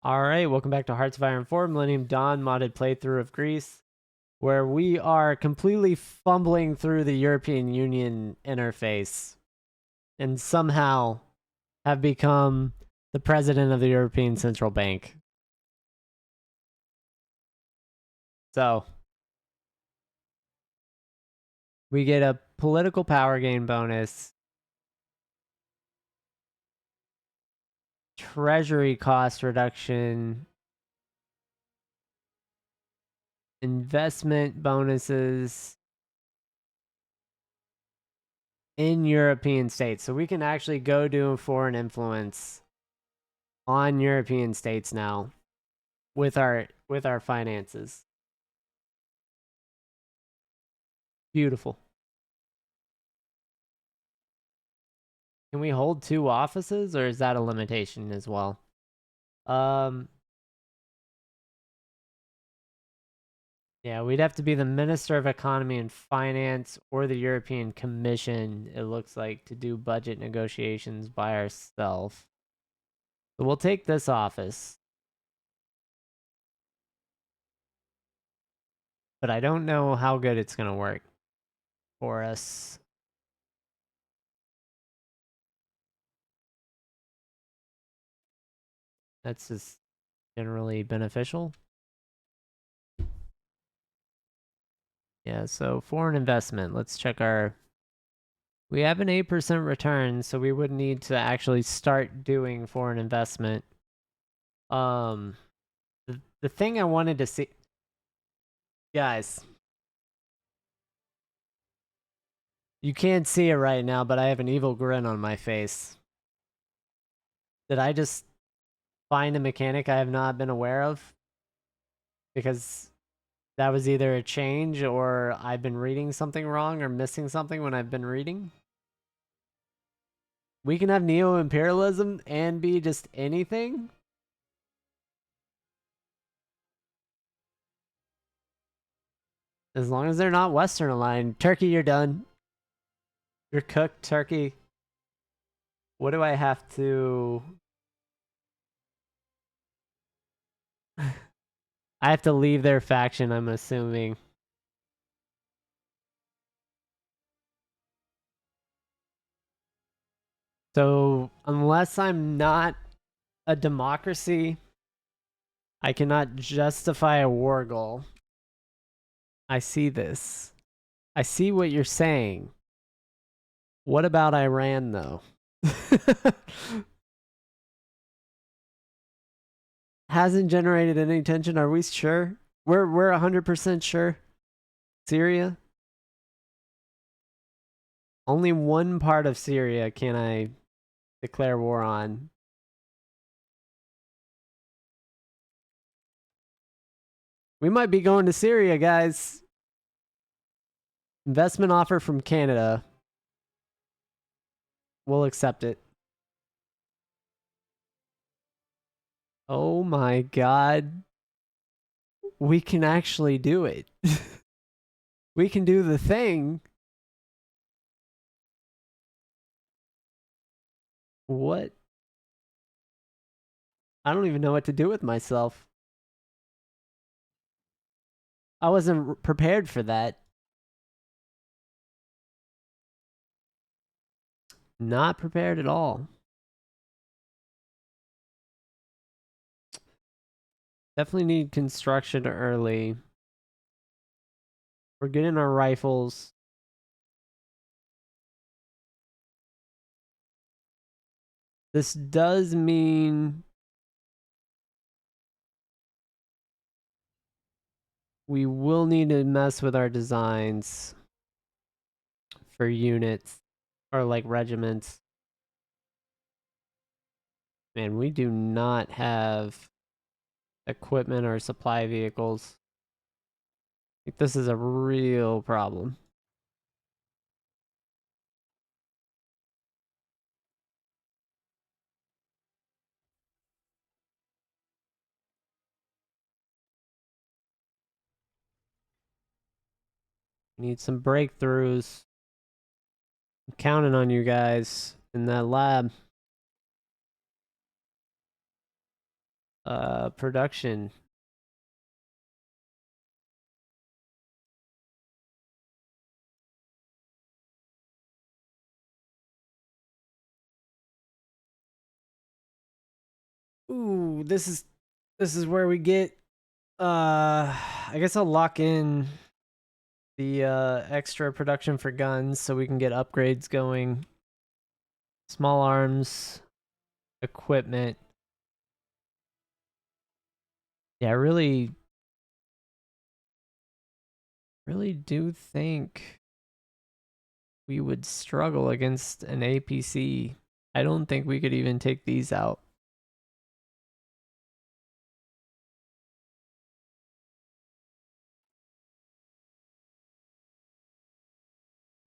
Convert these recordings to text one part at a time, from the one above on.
Alright, welcome back to Hearts of Iron 4 Millennium Dawn modded playthrough of Greece, where we are completely fumbling through the European Union interface and somehow have become the president of the European Central Bank. So, we get a political power gain bonus, treasury cost reduction, investment bonuses in European states. So we can actually go do foreign influence on European states now with our finances. Beautiful. Can we hold 2 offices, or is that a limitation as well? Um yeah, we'd have to be the Minister of Economy and Finance or the European Commission, it looks like, to do budget negotiations by ourselves. So we'll take this office. But I don't know how good it's going to work for us. That's just generally beneficial. Yeah, so foreign investment. Let's check our... We have an 8% return, so we would need to actually start doing foreign investment. The thing I wanted to see... Guys. You can't see it right now, but I have an evil grin on my face. Did I just find a mechanic I have not been aware of? Because that was either a change or I've been reading something wrong or missing something when I've been reading. We can have neo-imperialism and be just anything? As long as they're not Western aligned. Turkey, you're done. You're cooked, Turkey. What do I have to... I have to leave their faction, I'm assuming. So, unless I'm not a democracy, I cannot justify a war goal. I see this. I see what you're saying. What about Iran, though? Hasn't generated any tension, are we sure? We're 100% sure. Syria? Only one part of Syria can I declare war on. We might be going to Syria, guys. Investment offer from Canada. We'll accept it. Oh my god. We can actually do it. We can do the thing. What? I don't even know what to do with myself. I wasn't prepared for that. Not prepared at all. Definitely need construction early. We're getting our rifles. This does mean we will need to mess with our designs for units or like regiments. Man, we do not have equipment or supply vehicles. I think this is a real problem. Need some breakthroughs. I'm counting on you guys in that lab. Production. Ooh, this is where we get I guess I'll lock in the extra production for guns so we can get upgrades going. Small arms, equipment. Yeah, I really do think we would struggle against an APC. I don't think we could even take these out.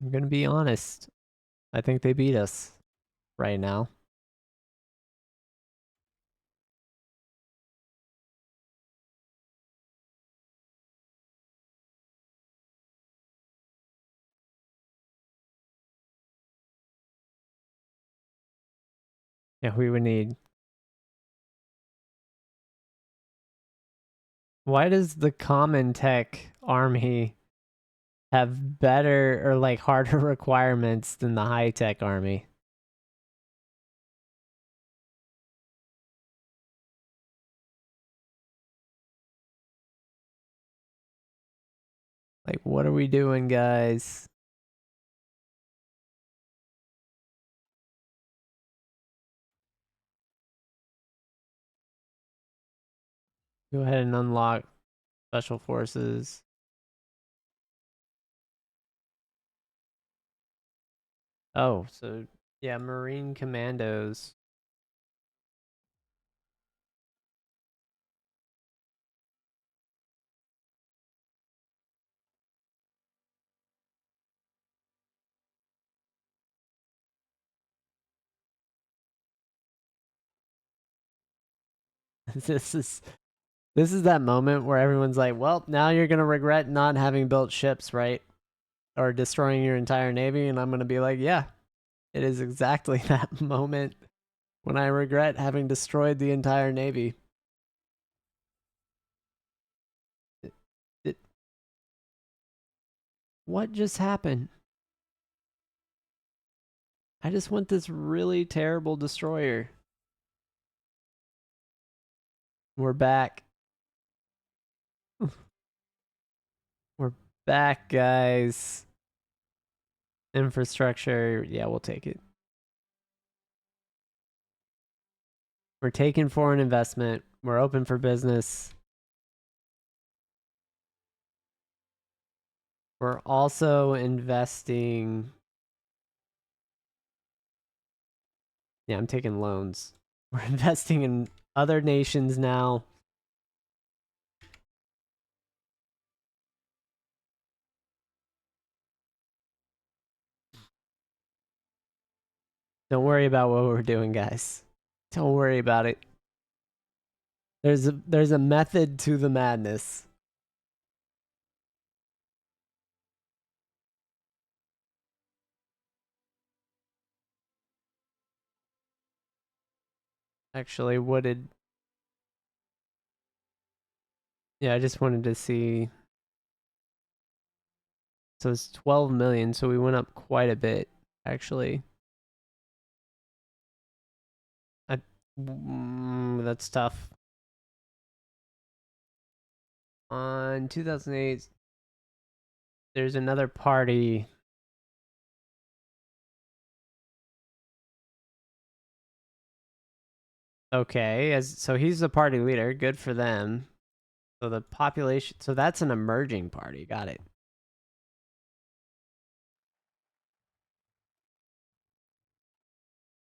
I'm gonna be honest. I think they beat us right now. Yeah, we would need. Why does the common tech army have better or like harder requirements than the high tech army? Like, what are we doing, guys? Go ahead and unlock special forces. Oh, so yeah, Marine Commandos. this is this is that moment where everyone's like, "Well, now you're gonna regret not having built ships, right? Or destroying your entire navy." And I'm gonna be like, "Yeah, it is exactly that moment when I regret having destroyed the entire navy." It, it, what just happened? I just want this really terrible destroyer. We're back. We're back, guys. Infrastructure. Yeah, we'll take it. We're taking foreign investment. We're open for business. We're also investing. Yeah, I'm taking loans. We're investing in other nations now. Don't worry about what we're doing, guys. Don't worry about it. There's a method to the madness. Actually, what did yeah, I just wanted to see. So it's 12 million, so we went up quite a bit, actually. I, that's tough. On 2008, there's another party. Okay, as so he's the party leader. Good for them. So the population. So that's an emerging party. Got it.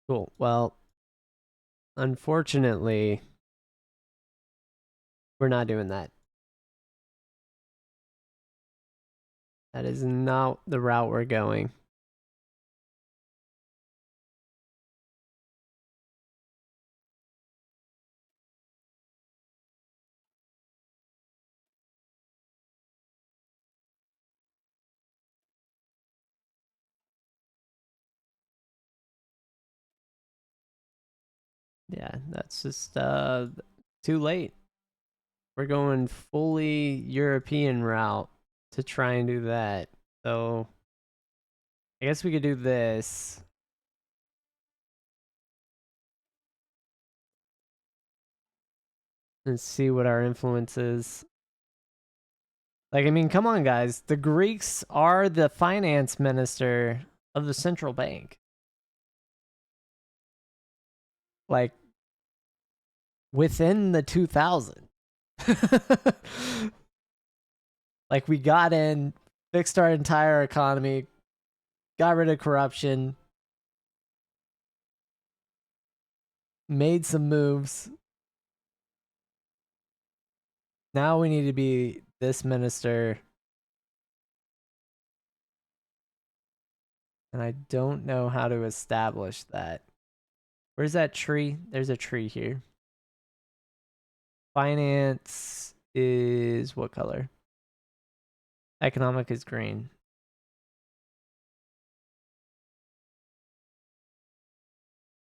Cool. Well, unfortunately, we're not doing that. That is not the route we're going. Yeah, that's just too late. We're going fully European route to try and do that. So I guess we could do this. And see what our influence is. Like, I mean, come on, guys. The Greeks are the finance minister of the central bank. Like, within the 2000. Like, we got in, fixed our entire economy, got rid of corruption, made some moves. Now we need to be this minister. And I don't know how to establish that. Where's that tree? There's a tree here. Finance is what color? Economic is green.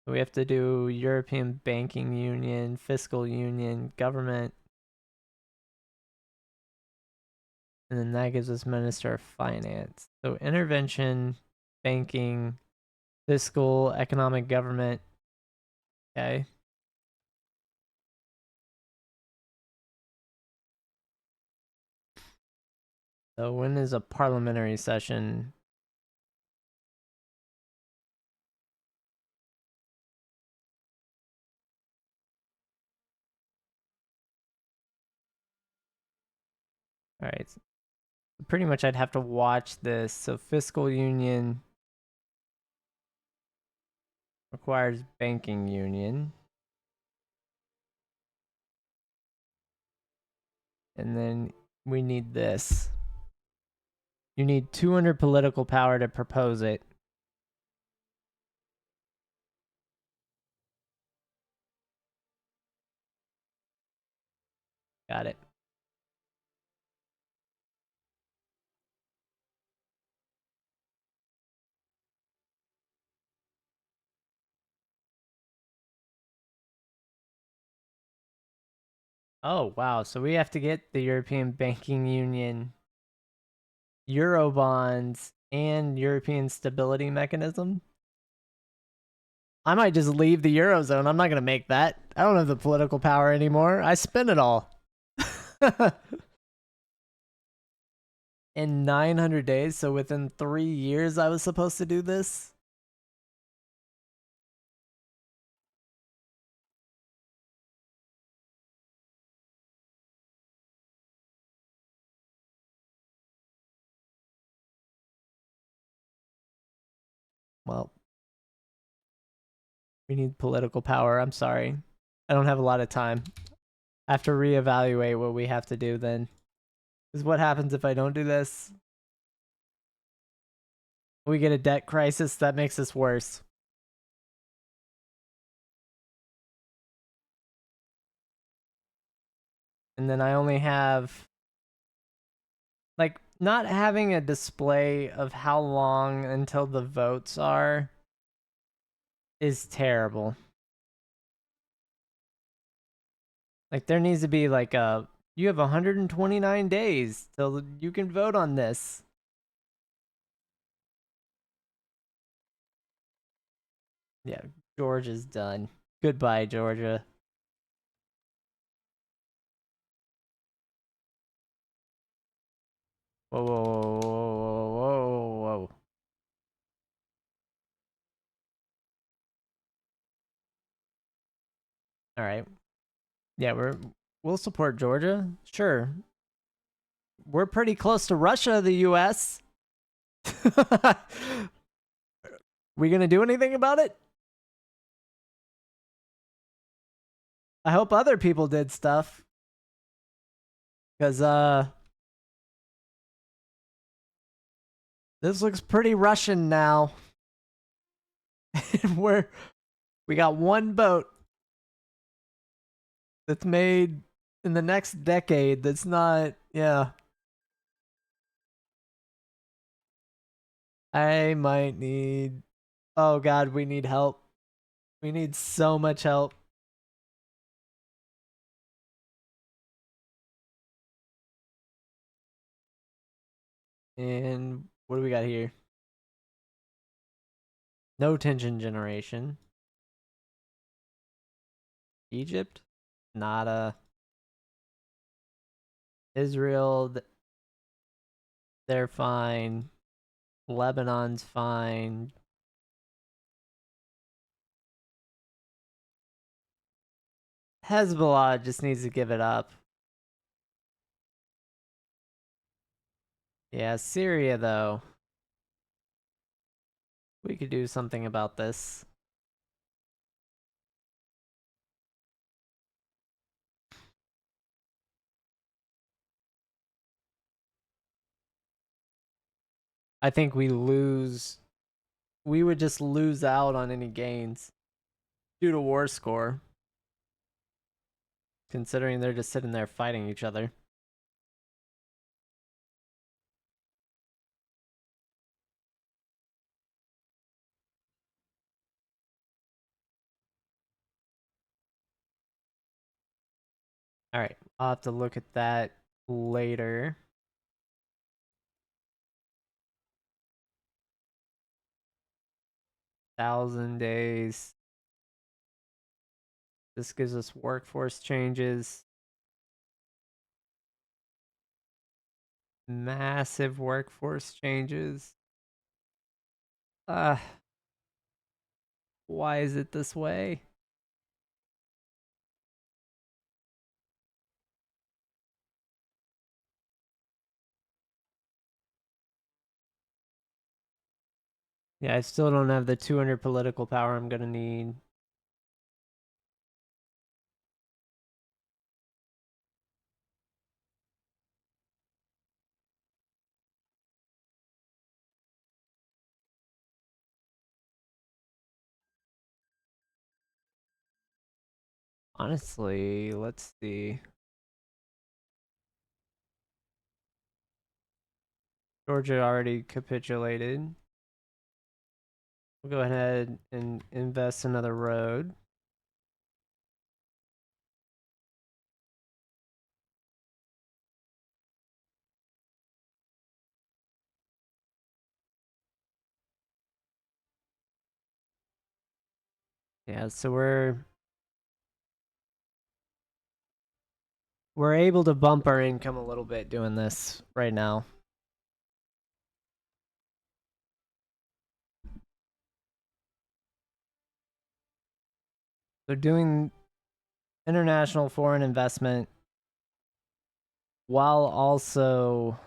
We have to do European Banking Union, Fiscal Union, Government. And then that gives us Minister of Finance. So intervention, banking, fiscal, economic, government. Okay. So when is a parliamentary session? All right. So pretty much I'd have to watch this. So fiscal union requires banking union. And then we need this. You need 200 political power to propose it. Got it. Oh, wow. So we have to get the European Banking Union, Eurobonds, and European Stability Mechanism. I might just leave the Eurozone. I'm not going to make that. I don't have the political power anymore. I spent it all. In 900 days, so within 3 years I was supposed to do this? Well, we need political power. I'm sorry. I don't have a lot of time. I have to reevaluate what we have to do then. Because what happens if I don't do this? We get a debt crisis that makes us worse. And then I only have, like, not having a display of how long until the votes are is terrible. Like, there needs to be like you have 129 days till you can vote on this. Yeah, Georgia's done. Goodbye, Georgia. Whoa, whoa, whoa, whoa, whoa, whoa. All right. Yeah, we'll support Georgia. Sure. We're pretty close to Russia, the US. We gonna do anything about it? I hope other people did stuff. Cause this looks pretty Russian now. We got one boat that's made in the next decade that's not, yeah. I might need, oh god, we need help. We need so much help. And what do we got here? No tension generation. Egypt? Nada. Israel, they're fine. Lebanon's fine. Hezbollah just needs to give it up. Yeah, Syria, though. We could do something about this. I think we lose. We would just lose out on any gains due to war score, considering they're just sitting there fighting each other. All right, I'll have to look at that later. 1,000 days. This gives us workforce changes. Massive workforce changes. Why is it this way? Yeah, I still don't have the 200 political power I'm gonna need. Honestly, let's see. Georgia already capitulated. We'll go ahead and invest another road. Yeah, so we're able to bump our income a little bit doing this right now. So doing international foreign investment while also,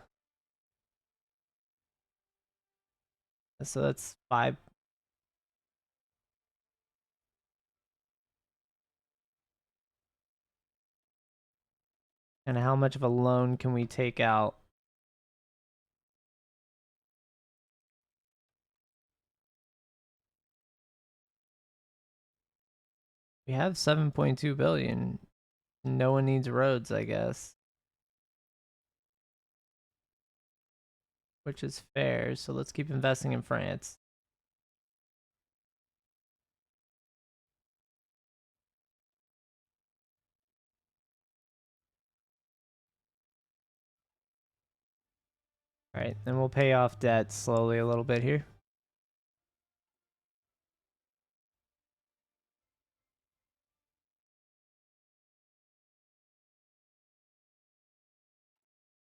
so that's 5. And how much of a loan can we take out? We have 7.2 billion. No one needs roads, I guess, which is fair. So let's keep investing in France. All right, then we'll pay off debt slowly a little bit here.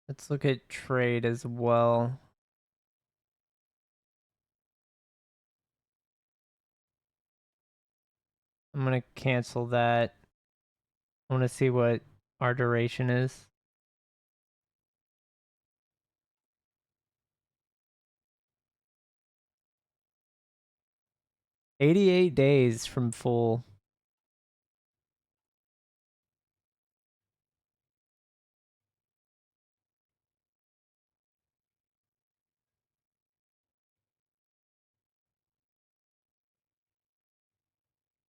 Let's look at trade as well. I'm going to cancel that. I want to see what our duration is. 88 days from full.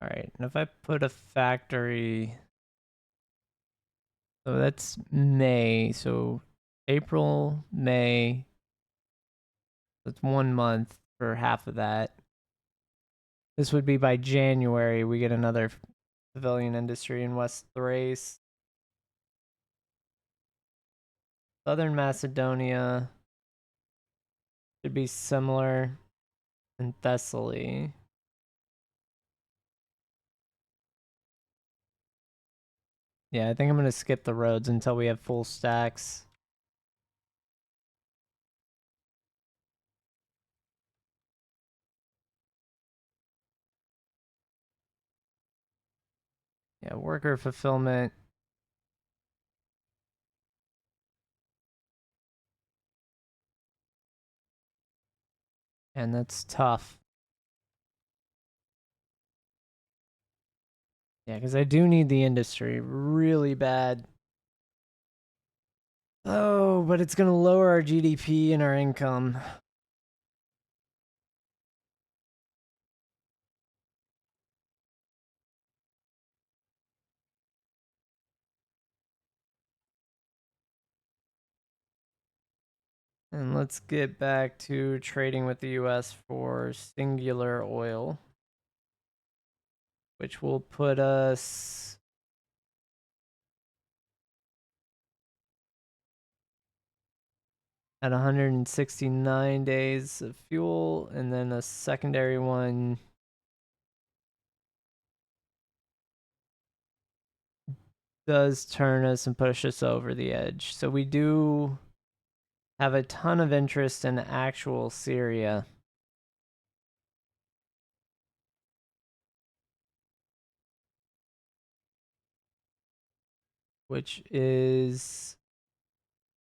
All right, and if I put a factory, so that's May, so April, May, that's 1 month for half of that. This would be by January, we get another pavilion industry in West Thrace. Southern Macedonia. Should be similar in Thessaly. Yeah, I think I'm going to skip the roads until we have full stacks. Yeah, worker fulfillment. And that's tough. Yeah, because I do need the industry really bad. Oh, but it's going to lower our GDP and our income. And let's get back to trading with the US for singular oil, which will put us at 169 days of fuel, and then a secondary one does turn us and push us over the edge. So we do have a ton of interest in actual Syria. Which is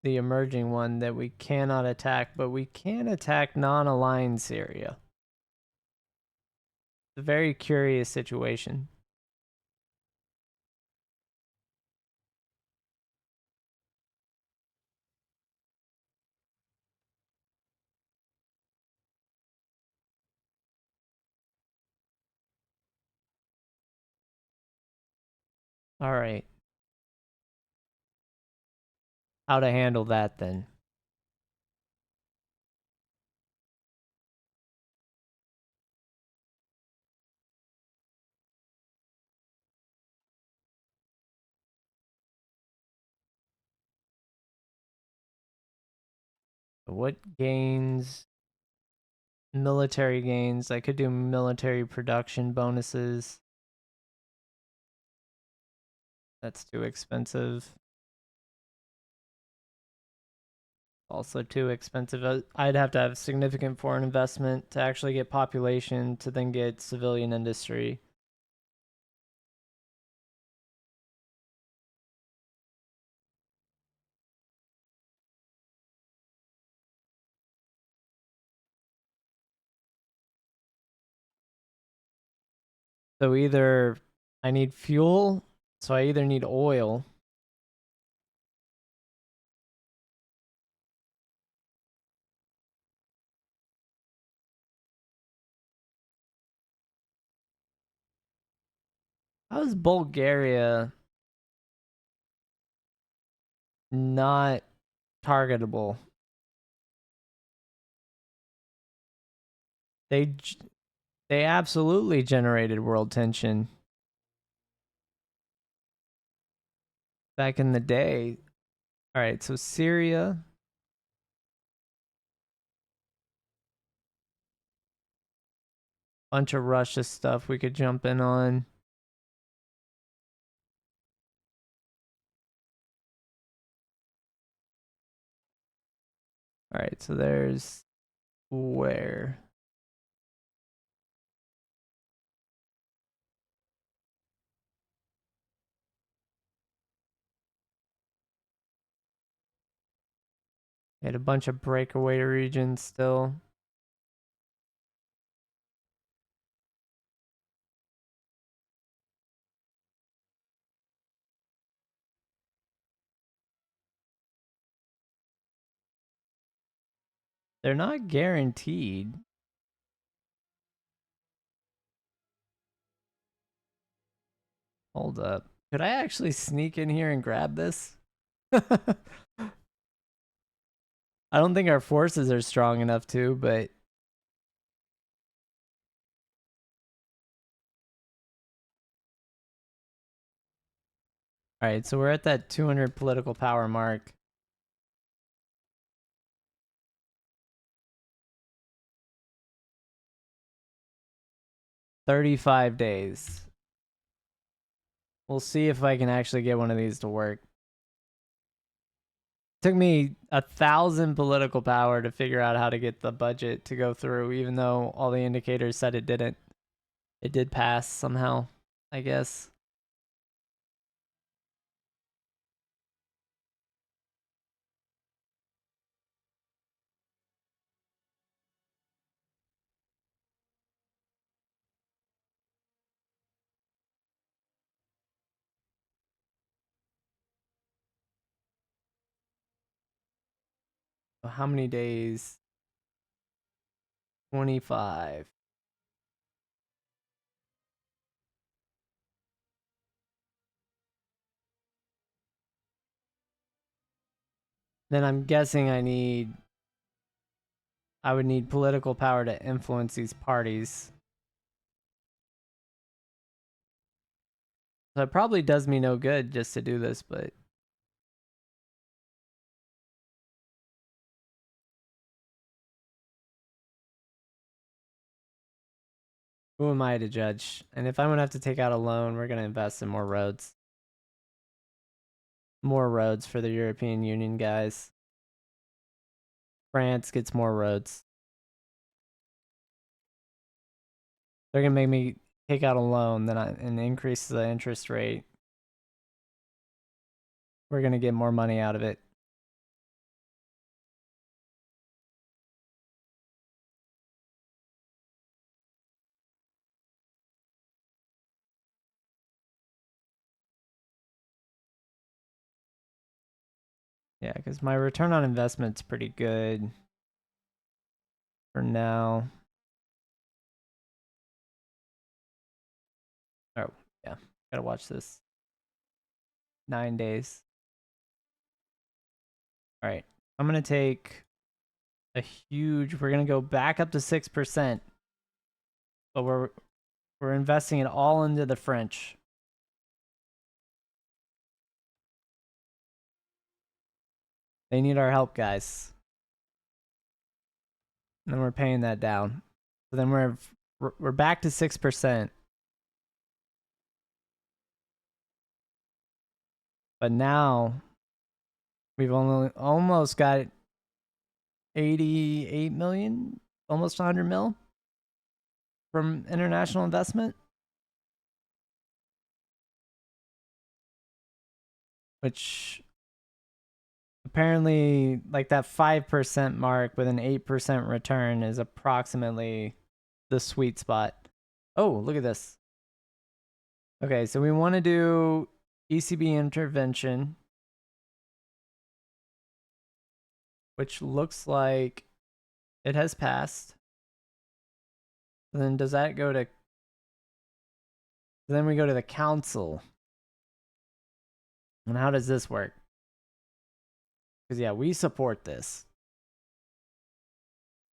the emerging one that we cannot attack, but we can attack non-aligned Syria. It's a very curious situation. All right. How to handle that then? What gains? Military gains. I could do military production bonuses. That's too expensive. Also too expensive. I'd have to have significant foreign investment to actually get population to then get civilian industry. So either I need fuel, so I either need oil. How is Bulgaria not targetable? They they absolutely generated world tension back in the day. All right, so Syria, bunch of Russia stuff we could jump in on. All right, so there's where had a bunch of breakaway regions still. They're not guaranteed. Hold up. Could I actually sneak in here and grab this? I don't think our forces are strong enough to, but all right, so we're at that 200 political power mark. 35 days. We'll see if I can actually get one of these to work. Took me 1,000 political power to figure out how to get the budget to go through, even though all the indicators said it didn't. It did pass somehow, I guess. How many days? 25. Then I'm guessing I would need political power to influence these parties. So it probably does me no good just to do this, but who am I to judge? And if I'm gonna have to take out a loan, we're gonna invest in more roads. More roads for the European Union guys. France gets more roads. They're gonna make me take out a loan and increase the interest rate. We're gonna get more money out of it. Yeah, because my return on investment's pretty good for now. Oh, yeah. Gotta watch this. 9 days. All right. I'm gonna take a huge. We're gonna go back up to 6%, but we're investing it all into the French. They need our help, guys. And then we're paying that down. So then we're back to 6%. But now we've only almost got 88 million, almost 100 mil from international investment, which apparently like that 5% mark with an 8% return is approximately the sweet spot. Oh, look at this. Okay, so we want to do ECB intervention, which looks like it has passed. Then does that go to... Then we go to the council. And how does this work? Because, yeah, we support this.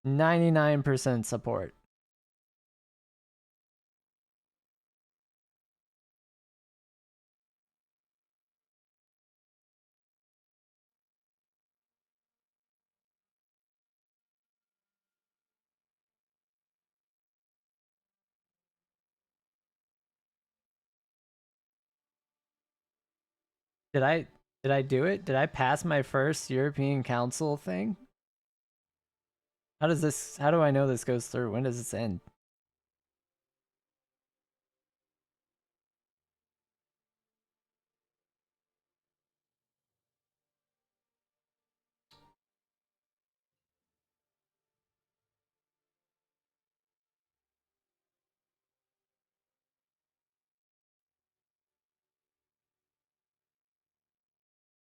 99% support. Did I do it? Did I pass my first European Council thing? How do I know this goes through? When does this end?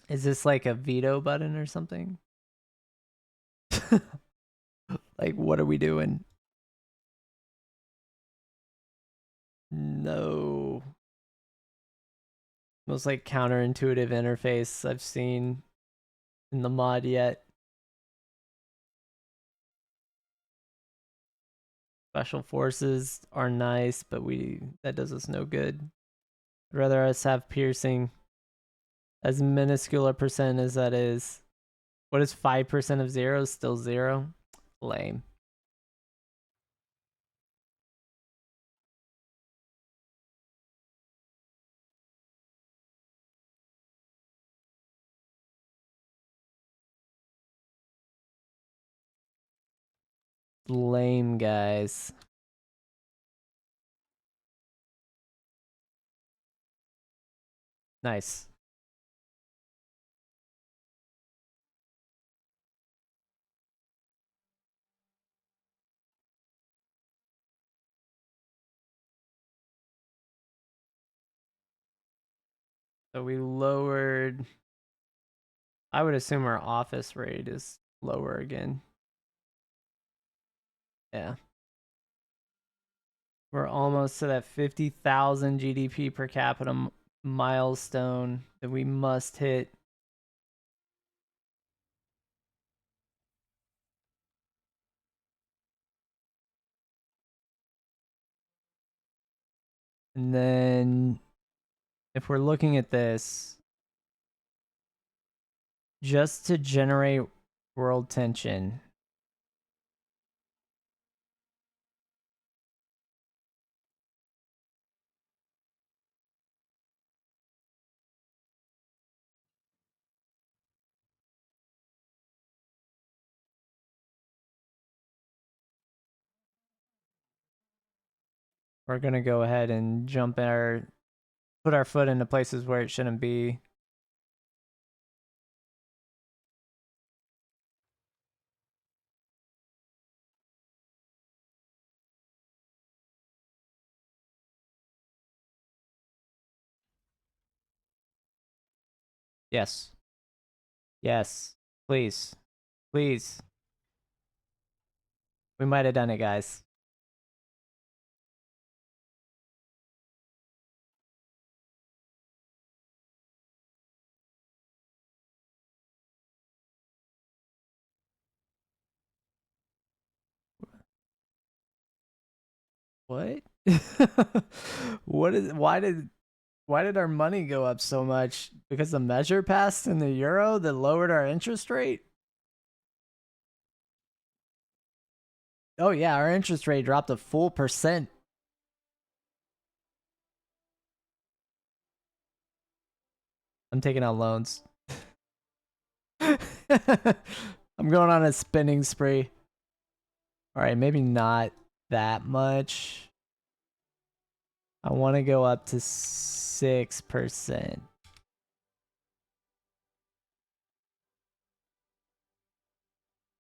Is this like a veto button or something? Like, what are we doing? No. Most like counterintuitive interface I've seen in the mod yet. Special forces are nice, but that does us no good. I'd rather us have piercing. As minuscule a percent as that is. What is 5% of 0? Still 0? Lame. lame, guys. Nice. So we lowered. I would assume our office rate is lower again. Yeah. We're almost to that 50,000 GDP per capita milestone that we must hit. And then if we're looking at this, just to generate world tension, we're going to go ahead and put our foot into places where it shouldn't be. Yes. Yes. Please. Please. We might have done it, guys. What? Why did our money go up so much? Because the measure passed in the euro that lowered our interest rate? Oh yeah, our interest rate dropped a full percent. I'm taking out loans. I'm going on a spending spree. All right, maybe not that much. I want to go up to 6%.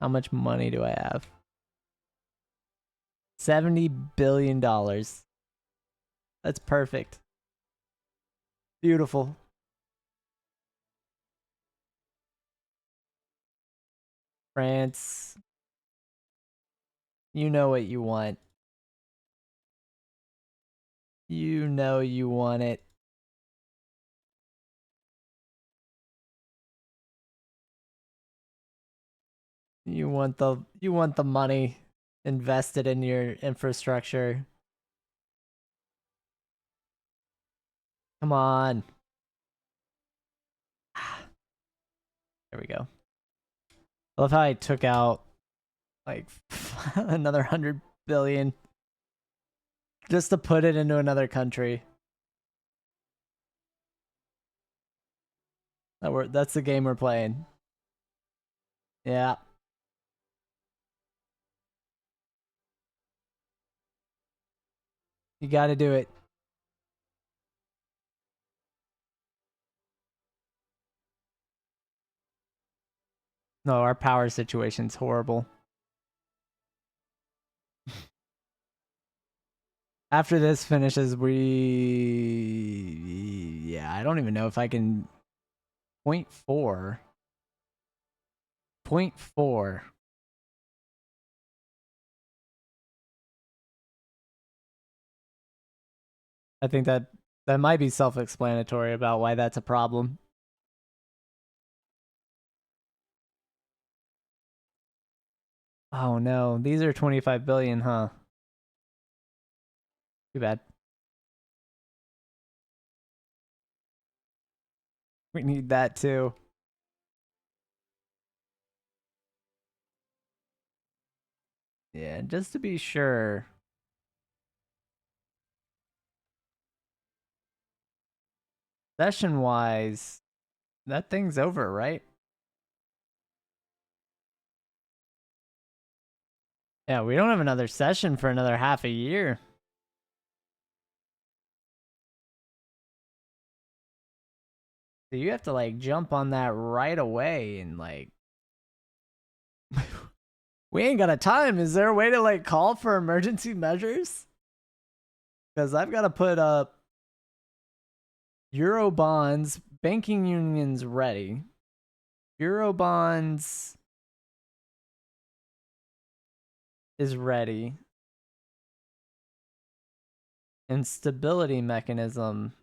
How much money do I have? $70 billion. That's perfect. Beautiful. France, you know what you want. You know you want it. You want the money invested in your infrastructure. Come on. There we go. I love how I took out like another 100 billion just to put it into another country. That's the game we're playing. Yeah. You got to do it. No, our power situation's horrible. After this finishes, yeah, I don't even know if I can. Point 0.4. Point 0.4. I think that might be self-explanatory about why that's a problem. Oh no, these are 25 billion, huh? Too bad. We need that too. Yeah, just to be sure. Session-wise, that thing's over, right? Yeah, we don't have another session for another half a year. So you have to like jump on that right away and like we ain't got a time. Is there a way to like call for emergency measures? Because I've got to put up Euro bonds, banking unions ready. Euro bonds is ready. And stability mechanism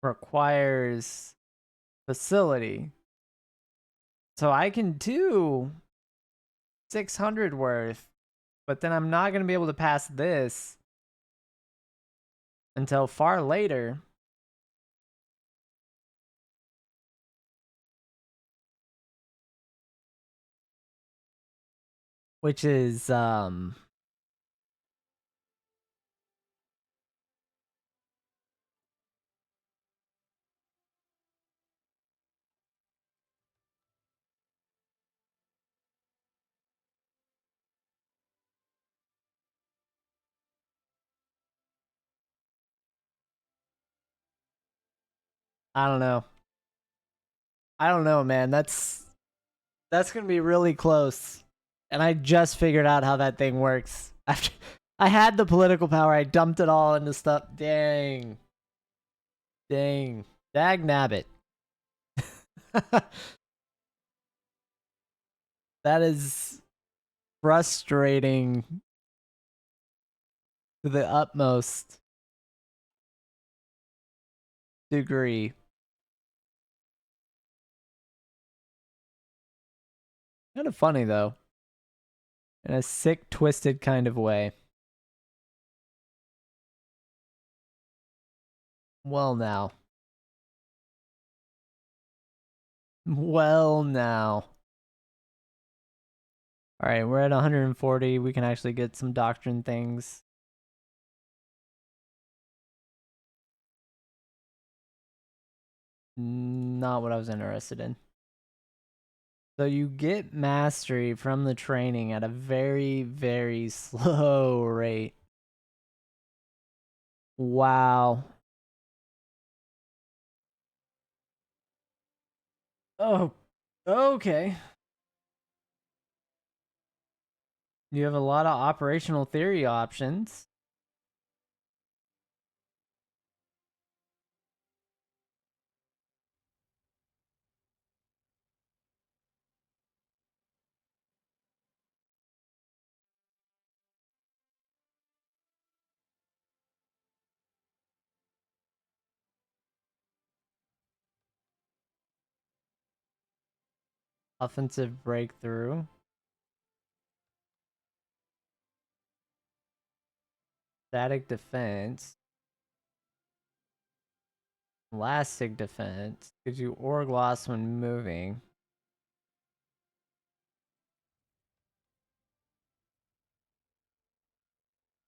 requires facility. So I can do 600 worth, but then I'm not going to be able to pass this until far later. Which is I don't know. I don't know, man. That's going to be really close. And I just figured out how that thing works. After I had the political power, I dumped it all into stuff. Dang. Dang. Dag nabbit. That is frustrating to the utmost degree. Kind of funny though, in a sick, twisted kind of way. Well now. Well now. Alright, we're at 140. We can actually get some doctrine things. Not what I was interested in. So you get mastery from the training at a very, very slow rate. Wow. Oh, okay. You have a lot of operational theory options. Offensive breakthrough. Static defense. Elastic defense. Gives you org loss when moving.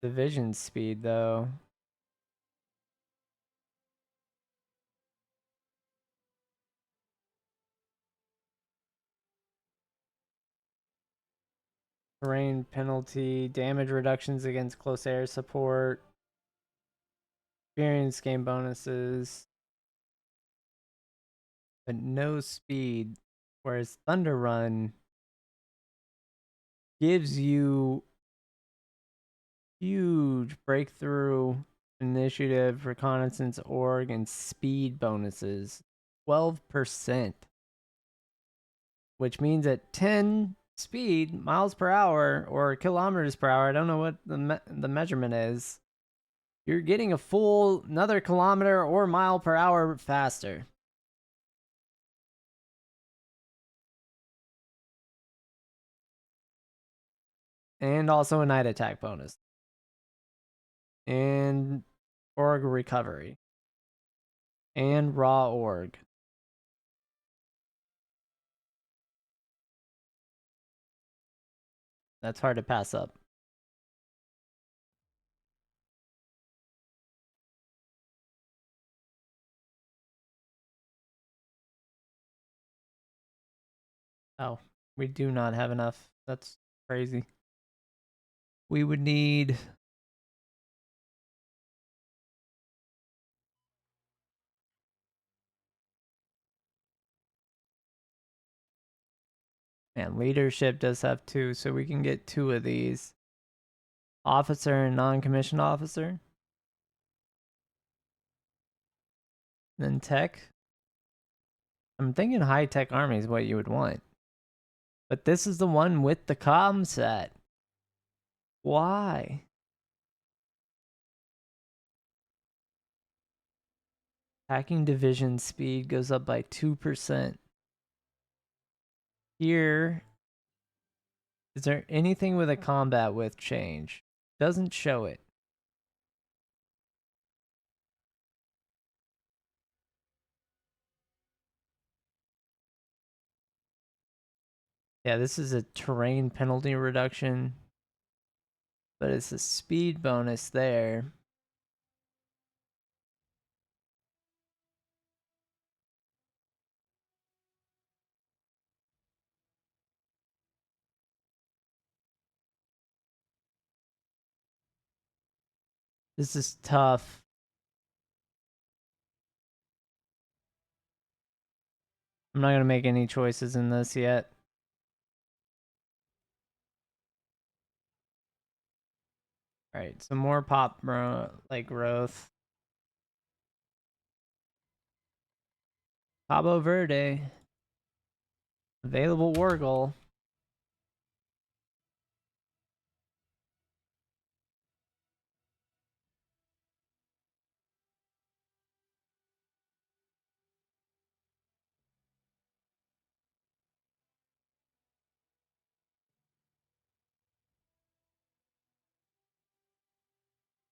Division speed, though. Terrain penalty. Damage reductions against close air support. Experience game bonuses. But no speed. Whereas Thunder Run gives you huge breakthrough, initiative, reconnaissance, org, and speed bonuses. 12%. Which means at 10 speed, miles per hour, or kilometers per hour, I don't know what the measurement is, you're getting a full another kilometer or mile per hour faster. And also a night attack bonus. And org recovery. And raw org. That's hard to pass up. Oh, we do not have enough. That's crazy. We would need... Man, leadership does have 2, so we can get 2 of these. Officer and non-commissioned officer. Then tech. I'm thinking high-tech army is what you would want. But this is the one with the comm set. Why? Hacking division speed goes up by 2%. Here, is there anything with a combat with change? Doesn't show it. Yeah, this is a terrain penalty reduction, but it's a speed bonus there. This is tough. I'm not going to make any choices in this yet. All right, some more pop like growth. Cabo Verde. Available war goal.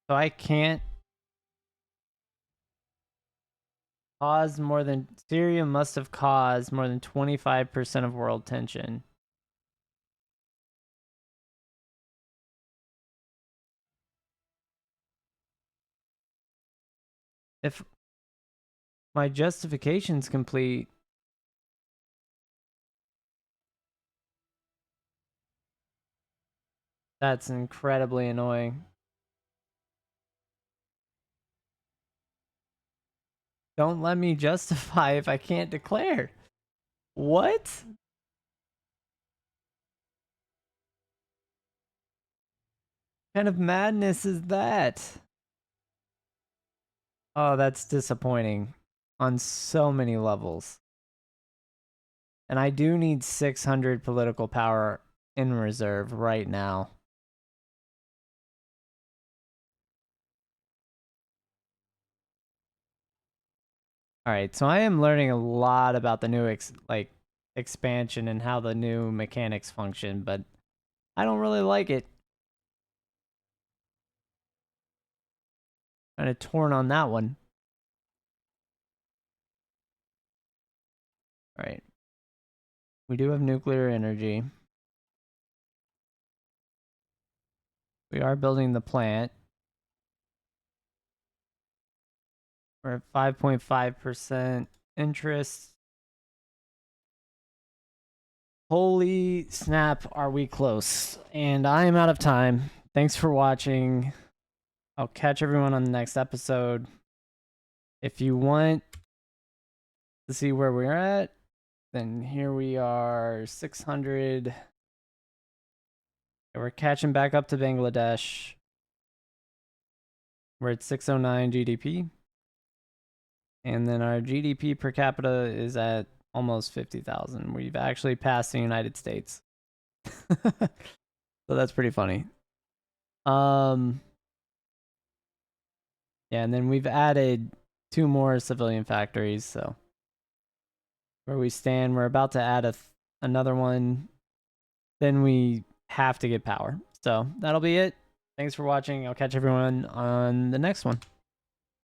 So I can't cause more than... Syria must have caused more than 25% of world tension. If my justification's complete, that's incredibly annoying. Don't let me justify if I can't declare. What? Kind of madness is that? Oh, that's disappointing on so many levels. And I do need 600 political power in reserve right now. All right, so I am learning a lot about the new expansion and how the new mechanics function, but I don't really like it. Kind of torn on that one. All right. We do have nuclear energy. We are building the plant. We're at 5.5% interest. Holy snap, are we close? And I am out of time. Thanks for watching. I'll catch everyone on the next episode. If you want to see where we're at, then here we are, 600. We're catching back up to Bangladesh. We're at 609 GDP. And then our GDP per capita is at almost 50,000. We've actually passed the United States. So that's pretty funny. Yeah, and then we've added 2 more civilian factories, so where we stand, we're about to add another one. Then we have to get power. So that'll be it. Thanks for watching. I'll catch everyone on the next one.